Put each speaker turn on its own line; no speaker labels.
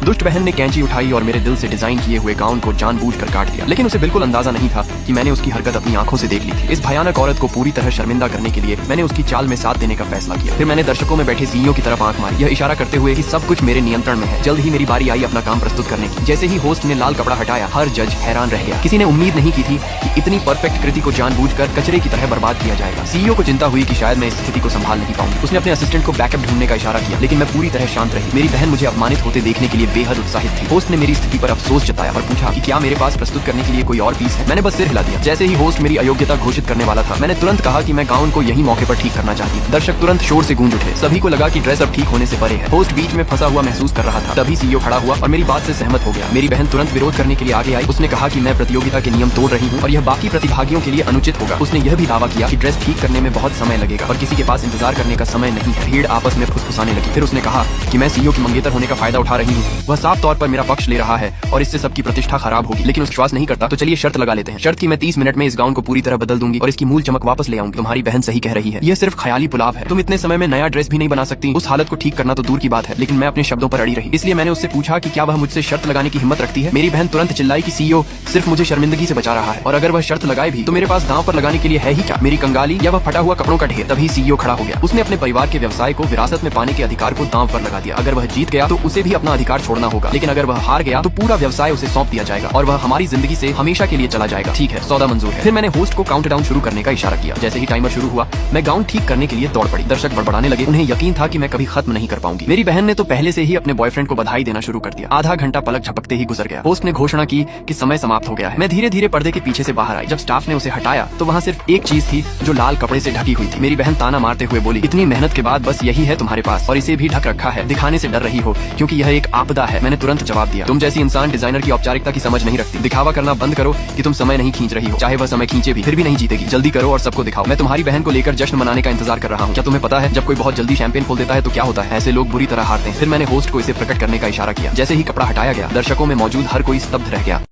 दुष्ट बहन ने कैंची उठाई और मेरे दिल से डिजाइन किए हुए गाउन को जानबूझकर काट दिया, लेकिन उसे बिल्कुल अंदाजा नहीं था कि मैंने उसकी हरकत अपनी आंखों से देख ली थी। इस भयानक औरत को पूरी तरह शर्मिंदा करने के लिए मैंने उसकी चाल में साथ देने का फैसला किया। फिर मैंने दर्शकों में बैठे सीईओ की तरफ आंख मारी, यह इशारा करते हुए कि सब कुछ मेरे नियंत्रण में है। जल्द ही मेरी बारी आई अपना काम प्रस्तुत करने की। जैसे ही होस्ट ने लाल कपड़ा हटाया, हर जज हैरान रह गया। किसी ने उम्मीद नहीं की थी कि इतनी परफेक्ट कृति को जानबूझकर कचरे की तरह बर्बाद किया जाएगा। सीईओ को चिंता हुई कि शायद मैं इस स्थिति को संभाल नहीं पाऊंगी। उसने अपने असिस्टेंट को बैकअप ढूंढने का इशारा किया, लेकिन मैं पूरी तरह शांत रही। मेरी बहन मुझे अपमानित होते देखने के लिए बेहद उत्साहित थी। होस्ट ने मेरी स्थिति पर अफसोस जताया और पूछा कि क्या मेरे पास प्रस्तुत करने के लिए कोई और पीस है। मैंने बस सिर हिला दिया। जैसे ही होस्ट मेरी अयोग्यता घोषित करने वाला था, मैंने तुरंत कहा कि मैं गाउन को यही मौके पर ठीक करना चाहती हूँ। दर्शक तुरंत शोर से गूंज उठे। सभी को लगा कि ड्रेस अब ठीक होने से परे है। होस्ट बीच में फंसा हुआ महसूस कर रहा था। तभी सीईओ खड़ा हुआ और मेरी बात से सहमत हो गया। मेरी बहन तुरंत विरोध करने के लिए आगे आई। उसने कहा कि मैं प्रतियोगिता के नियम तोड़ रही हूँ और यह बाकी प्रतिभागियों के लिए अनुचित होगा। उसने यह भी दावा किया कि ड्रेस ठीक करने में बहुत समय लगेगा और किसी के पास इंतजार करने का समय नहीं है। भीड़ आपस में फुसफुसाने लगी। फिर उसने कहा कि मैं सीईओ की मंगेतर होने का फायदा उठा रही हूँ। वह साफ तौर पर मेरा पक्ष ले रहा है और इससे सबकी प्रतिष्ठा खराब होगी, लेकिन उसका विश्वास नहीं करता। तो चलिए शर्त लगा लेते हैं। शर्त की मैं 30 मिनट में इस गाउन को पूरी तरह बदल दूंगी और इसकी मूल चमक वापस ले आऊंगी। तुम्हारी बहन सही कह रही है, यह सिर्फ ख्याली पुलाव है। तुम इतने समय में नया ड्रेस भी नहीं बना सकती। उस हालत को ठीक करना तो दूर की बात है, लेकिन मैं अपने शब्दों पर अड़ी रही। इसलिए मैंने उससे पूछा कि क्या वह मुझसे शर्त लगाने की हिम्मत रखती है। मेरी बहन तुरंत चिल्लाई कि सीईओ सिर्फ मुझे शर्मिंदगी से बचा रहा है और अगर वह शर्त लगाए भी तो मेरे पास दांव पर लगाने के लिए है ही क्या, मेरी कंगाली या वह फटा हुआ कपड़ों का ढेर। तभी सीईओ खड़ा हो गया। उसने अपने परिवार के व्यवसाय को विरासत में पाने के अधिकार को दांव पर लगा दिया। अगर वह जीत गया तो उसे भी अपना अधिकार छोड़ना होगा, लेकिन अगर वह हार गया तो पूरा व्यवसाय उसे सौंप दिया जाएगा और वह हमारी जिंदगी से हमेशा के लिए चला जाएगा। ठीक है, सौदा मंजूर है। फिर मैंने होस्ट को काउंटडाउन शुरू करने का इशारा किया। जैसे ही टाइमर शुरू हुआ, मैं गाउन ठीक करने के लिए दौड़ पड़ी। दर्शक बड़बड़ाने लगे। उन्हें यकीन था कि मैं कभी खत्म नहीं कर पाऊंगी। मेरी बहन ने तो पहले से ही अपने बॉयफ्रेंड को बधाई देना शुरू कर दिया। आधा घंटा पलक झपकते ही गुजर गया। होस्ट ने घोषणा की कि समय समाप्त हो गया है। मैं धीरे धीरे पर्दे के पीछे से बाहर आई। जब स्टाफ ने उसे हटाया तो वहाँ सिर्फ एक चीज थी जो लाल कपड़े से ढकी हुई थी। मेरी बहन ताना मारते हुए बोली, इतनी मेहनत के बाद बस यही है तुम्हारे पास और इसे भी ढक रखा है। दिखाने से डर रही हो क्योंकि यह एक आपदा है। मैंने तुरंत जवाब दिया, तुम जैसी इंसान डिजाइनर की औपचारिकता की समझ नहीं रखती। दिखावा करना बंद करो कि तुम समय नहीं खींच रही हो। चाहे वह समय खींचे भी, फिर भी नहीं जीतेगी। जल्दी करो और सबको दिखाओ। मैं तुम्हारी बहन को लेकर जश्न मनाने का इंतजार कर रहा हूँ। क्या तुम्हें पता है जब कोई बहुत जल्दी शैंपेन खोल देता है तो क्या होता है? ऐसे लोग बुरी तरह हारते हैं। फिर मैंने होस्ट को इसे प्रकट करने का इशारा किया। जैसे ही कपड़ा हटाया गया, दर्शकों में मौजूद हर कोई स्तब्ध रह गया।